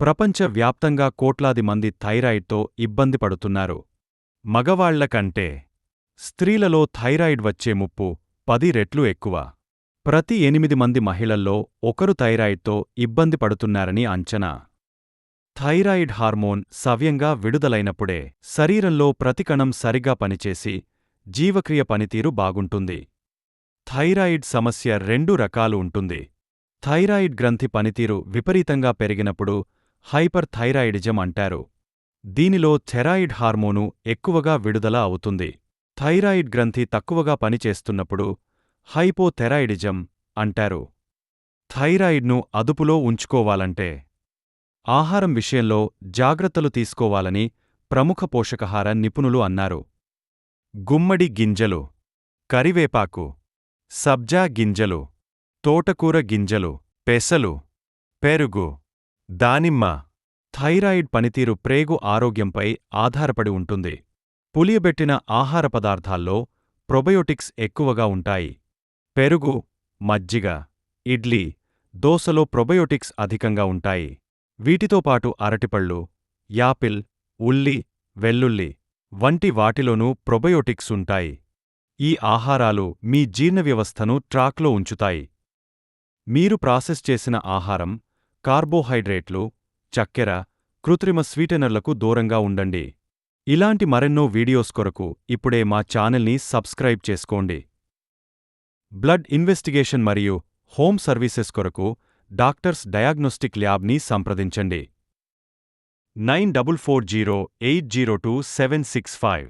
ప్రపంచవ్యాప్తంగా కోట్లాది మంది థైరాయిడ్తో ఇబ్బంది పడుతున్నారు. మగవాళ్ల కంటే స్త్రీలలో థైరాయిడ్ వచ్చే ముప్పు 10 రెట్లు ఎక్కువ. ప్రతి 8 మంది మహిళల్లో ఒకరు థైరాయిడ్తో ఇబ్బంది పడుతున్నారని అంచనా. థైరాయిడ్ హార్మోన్ సవ్యంగా విడుదలైనప్పుడే శరీరంలో ప్రతి కణం సరిగా పనిచేసి జీవక్రియ పనితీరు బాగుంటుంది. థైరాయిడ్ సమస్య 2 రకాలు ఉంటుంది. థైరాయిడ్ గ్రంథి పనితీరు విపరీతంగా పెరిగినప్పుడు హైపర్ థైరాయిడిజం అంటారు. దీనిలో థైరాయిడ్ హార్మోను ఎక్కువగా విడుదల అవుతుంది. థైరాయిడ్ గ్రంథి తక్కువగా పనిచేస్తున్నప్పుడు హైపోథైరాయిడిజం అంటారు. థైరాయిడ్ను అదుపులో ఉంచుకోవాలంటే ఆహారం విషయంలో జాగ్రత్తలు తీసుకోవాలని ప్రముఖ పోషకాహార నిపుణులు అన్నారు. గుమ్మడి గింజలు, కరివేపాకు, సబ్జా గింజలు, తోటకూర గింజలు, పెసలు, పెరుగు, దానిమ్మ. థైరాయిడ్ పనితీరు ప్రేగు ఆరోగ్యంపై ఆధారపడి ఉంటుంది. పులియబెట్టిన ఆహార పదార్థాల్లో ప్రొబయోటిక్స్ ఎక్కువగా ఉంటాయి. పెరుగు, మజ్జిగ, ఇడ్లీ, దోసలో ప్రొబయోటిక్స్ అధికంగా ఉంటాయి. వీటితోపాటు అరటిపళ్ళు, యాపిల్, ఉల్లి, వెల్లుల్లి వంటి వాటిలోనూ ప్రొబయోటిక్స్ ఉంటాయి. ఈ ఆహారాలు మీ జీర్ణవ్యవస్థను ట్రాక్లో ఉంచుతాయి. మీరు ప్రాసెస్ చేసిన ఆహారం, కార్బోహైడ్రేట్లు, చక్కెర, కృత్రిమ స్వీటెనర్లకు దూరంగా ఉండండి. ఇలాంటి మరెన్నో వీడియోస్ కొరకు ఇప్పుడే మా ఛానల్ని సబ్స్క్రైబ్ చేసుకోండి. బ్లడ్ ఇన్వెస్టిగేషన్ మరియు హోమ్ సర్వీసెస్ కొరకు డాక్టర్స్ డయాగ్నోస్టిక్ ల్యాబ్ని సంప్రదించండి. 9440802765